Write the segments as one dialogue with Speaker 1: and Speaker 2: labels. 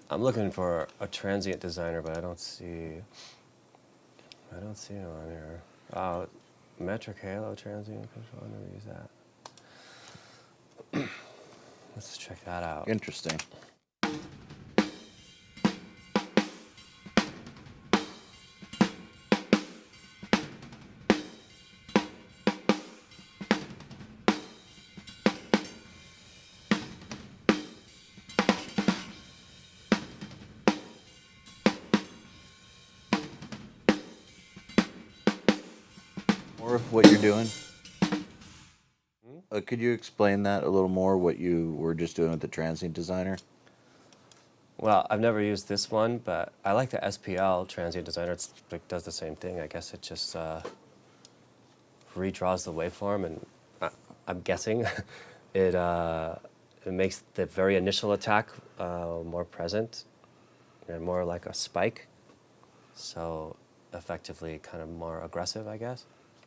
Speaker 1: I'm looking for a transient designer, but I don't see him on here. Oh, metric halo transient control. I never use that. Let's check that out.
Speaker 2: Interesting. More of what you're doing? Could you explain that a little more, what you were just doing with the transient designer?
Speaker 1: Well, I've never used this one, but I like the SPL transient designer. It does the same thing. I guess it just redraws the waveform, and I'm guessing it makes the very initial attack more present and more like a spike. So effectively kind of more aggressive, I guess.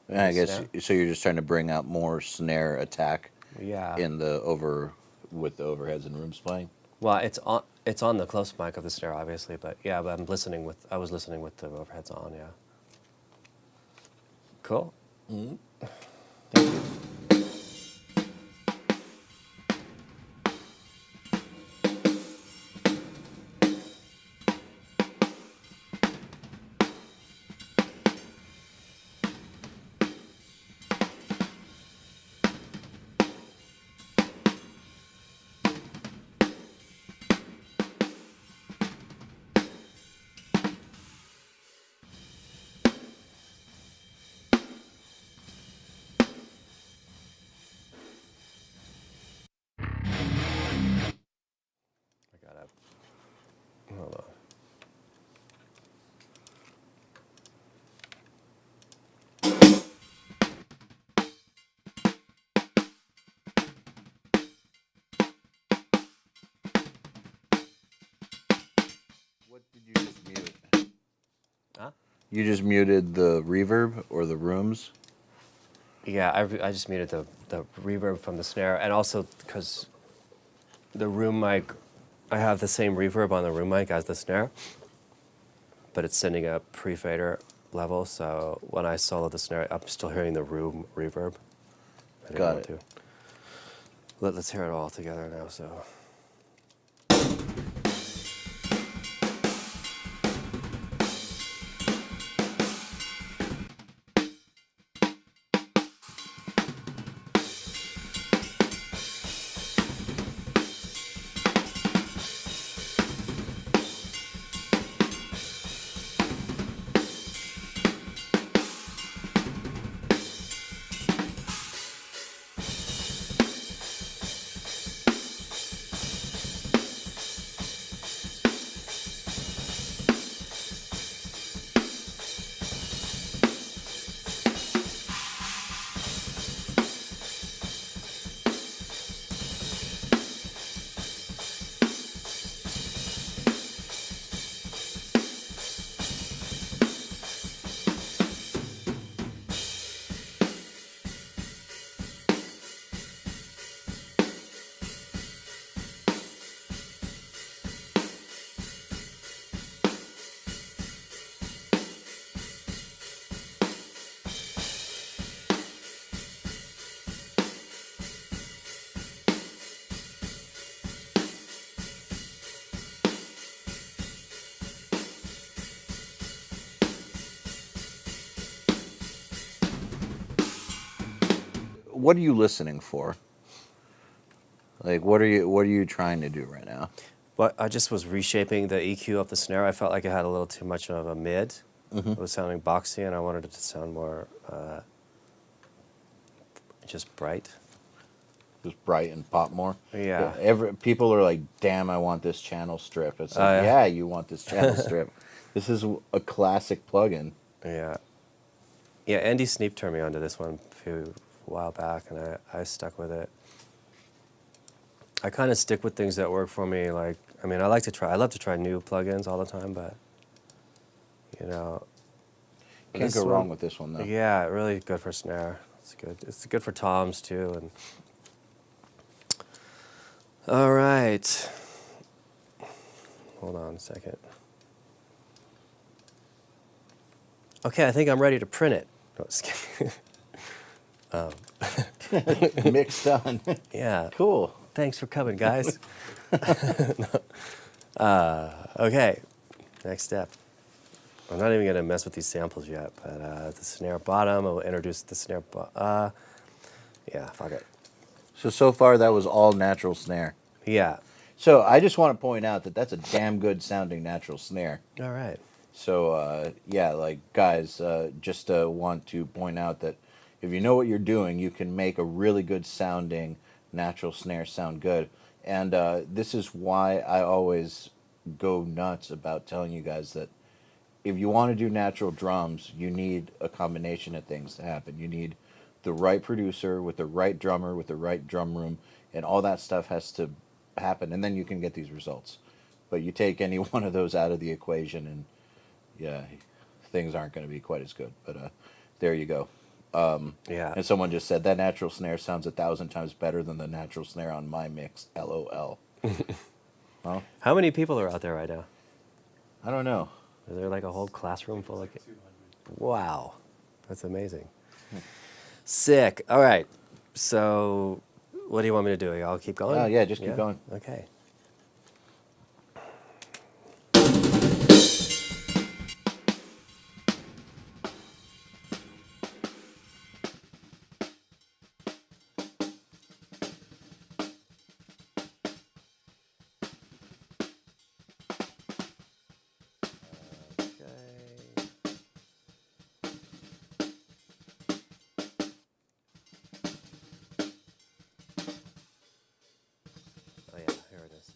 Speaker 2: Yeah, I guess
Speaker 1: Snare.
Speaker 2: so. You're just trying to bring out more snare attack
Speaker 1: Yeah.
Speaker 2: in with the overheads and rooms playing.
Speaker 1: Well, it's on the close mic of the snare, obviously, but yeah, but I was listening with the overheads on, yeah. Cool.
Speaker 2: Mm-hmm.
Speaker 1: Thank you. I gotta hold on.
Speaker 2: What did you just mute?
Speaker 1: Huh?
Speaker 2: You just muted the reverb or the rooms?
Speaker 1: Yeah, I just muted the reverb from the snare, and also because the room mic, I have the same reverb on the room mic as the snare, but it's sending a pre-fader level, so when I solo the snare, I'm still hearing the room reverb. I didn't
Speaker 2: Got
Speaker 1: want
Speaker 2: it.
Speaker 1: to. Let's hear it all together now, so.
Speaker 2: What are you listening for? Like, what are you trying to do right now?
Speaker 1: But I just was reshaping the EQ of the snare. I felt like it had a little too much of a mid.
Speaker 2: Mm-hmm.
Speaker 1: It was sounding boxy, and I wanted it to sound more just bright.
Speaker 2: Just bright and pop more.
Speaker 1: Yeah.
Speaker 2: People are like, "Damn, I want this channel strip." It's like, yeah, you want this channel strip. This is a classic plugin.
Speaker 1: Yeah. Yeah, Andy Sneap turned me onto this one a while back, and I stuck with it. I kind of stick with things that work for me. Like, I mean, I love to try new plugins all the time, but, you know.
Speaker 2: Can't go wrong with this one, though.
Speaker 1: Yeah, really good for snare. It's good. It's good for toms, too. And all right. Hold on a second. Okay, I think I'm ready to print it. No, just kidding.
Speaker 2: Mixed done.
Speaker 1: Yeah.
Speaker 2: Cool.
Speaker 1: Thanks for coming, guys. Okay, next step. I'm not even going to mess with these samples yet, but the snare bottom, I'll introduce the snare yeah, fuck it.
Speaker 2: So far that was all natural snare.
Speaker 1: Yeah.
Speaker 2: So I just want to point out that that's a damn good sounding natural snare.
Speaker 1: All right.
Speaker 2: So yeah, like guys, just want to point out that if you know what you're doing, you can make a really good sounding natural snare sound good. And this is why I always go nuts about telling you guys that if you want to do natural drums, you need a combination of things to happen. You need the right producer with the right drummer with the right drum room, and all that stuff has to happen, and then you can get these results. But you take any one of those out of the equation, and yeah, things aren't going to be quite as good. But there you go.
Speaker 1: Yeah.
Speaker 2: And someone just said that natural snare sounds 1,000 times better than the natural snare on my mix. LOL. Huh?
Speaker 1: How many people are out there right now?
Speaker 2: I don't know.
Speaker 1: Is there like a whole classroom full of kids? Wow, that's amazing. Sick. All right. So, what do you want me to do? I'll keep going?
Speaker 2: Oh, yeah, just keep going.
Speaker 1: Okay. Oh yeah, here it is.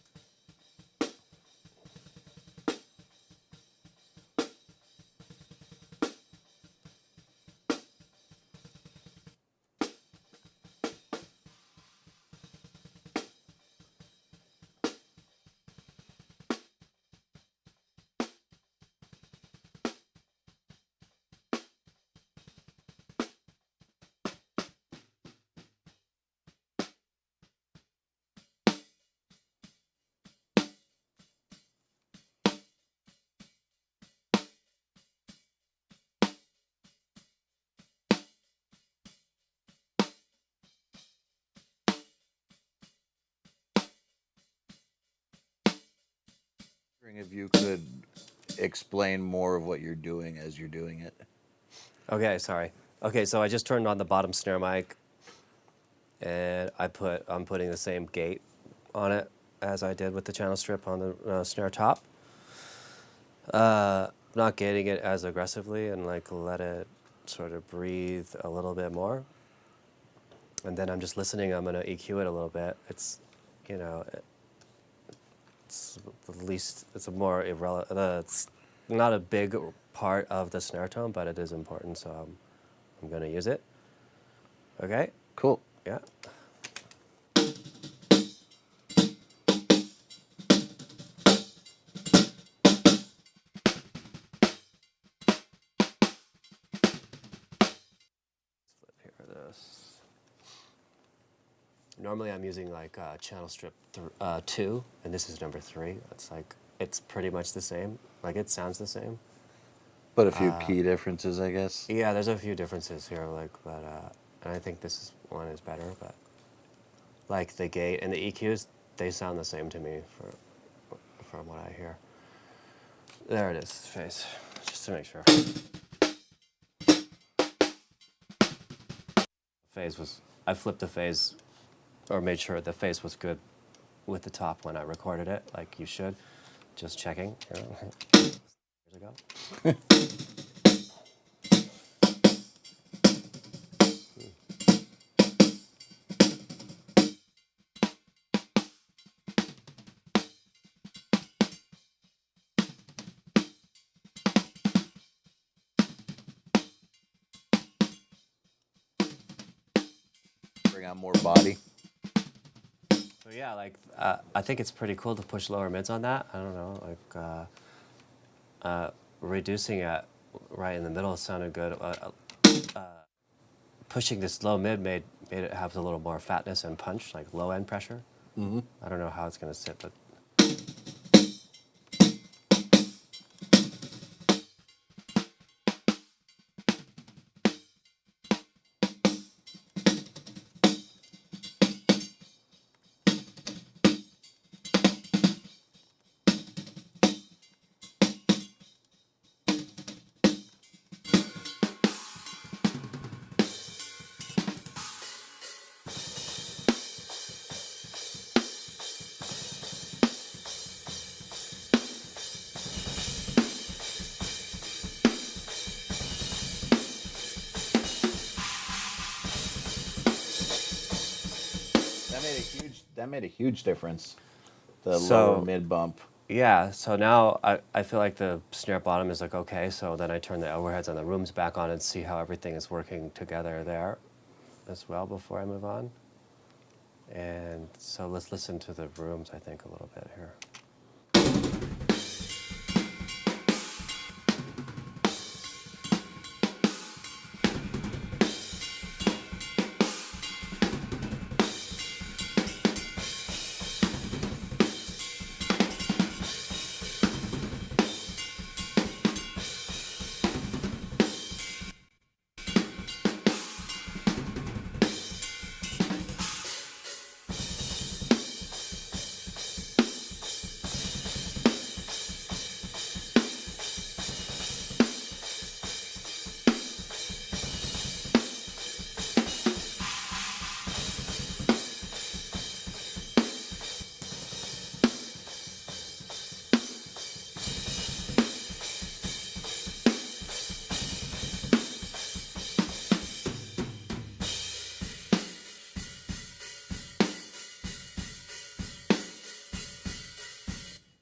Speaker 2: If you could explain more of what you're doing as you're doing it.
Speaker 1: Okay, sorry. Okay, so I just turned on the bottom snare mic, and I'm putting the same gate on it as I did with the channel strip on the snare top. Not gating it as aggressively, and like let it sort of breathe a little bit more. And then I'm just listening. I'm gonna EQ it a little bit. It's, you know, it's the least. It's a more irrelevant. It's not a big part of the snare tone, but it is important. So I'm gonna use it. Okay.
Speaker 2: Cool.
Speaker 1: Yeah. Normally I'm using like channel strip 2, and this is number 3. It's like, it's pretty much the same. Like it sounds the same.
Speaker 2: But a few key differences, I guess.
Speaker 1: Yeah, there's a few differences here, like, but and I think one is better, but like the gate and the EQs, they sound the same to me from what I hear. There it is, phase, just to make sure. I flipped the phase, or made sure the phase was good with the top when I recorded it, like you should. Just checking. Years ago.
Speaker 2: Bring out more body.
Speaker 1: So yeah, like I think it's pretty cool to push lower mids on that. I don't know, like reducing it right in the middle sounded good. Pushing this low mid made it have a little more fatness and punch, like low end pressure. I don't know how it's gonna sit, but
Speaker 2: that made a huge difference. The
Speaker 1: So-
Speaker 2: lower mid bump.
Speaker 1: Yeah, so now I feel like the snare bottom is like okay, so then I turn the overheads and the rooms back on and see how everything is working together there as well before I move on. And so let's listen to the rooms, I think, a little bit here.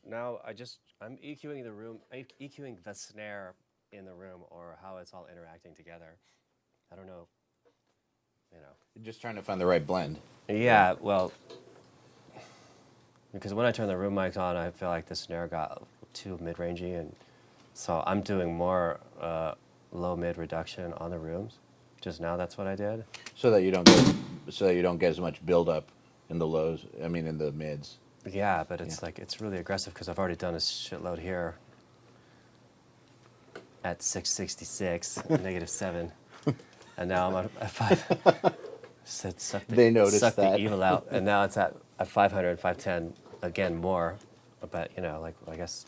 Speaker 1: Now I'm EQing the room, EQing the snare in the room or how it's all interacting together. I don't know, you know.
Speaker 2: You're just trying to find the right blend.
Speaker 1: Yeah, well, because when I turn the room mics on, I feel like the snare got too mid-rangey, and so I'm doing more low-mid reduction on the rooms. Just now, that's what I did.
Speaker 2: So that you don't get as much buildup in the lows. I mean, in the mids.
Speaker 1: Yeah, but it's like it's really aggressive because I've already done a shitload here at 666, -7, and now I'm at 5. Said suck
Speaker 2: They noticed
Speaker 1: suck
Speaker 2: that.
Speaker 1: the evil out, and now it's at 500, 510 again more. But you know, like I guess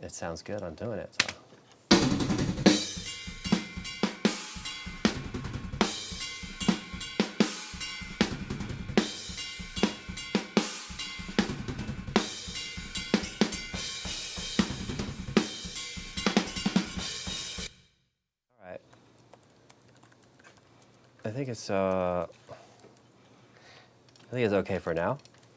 Speaker 1: it sounds good. I'm doing it. So. I think it's okay for now.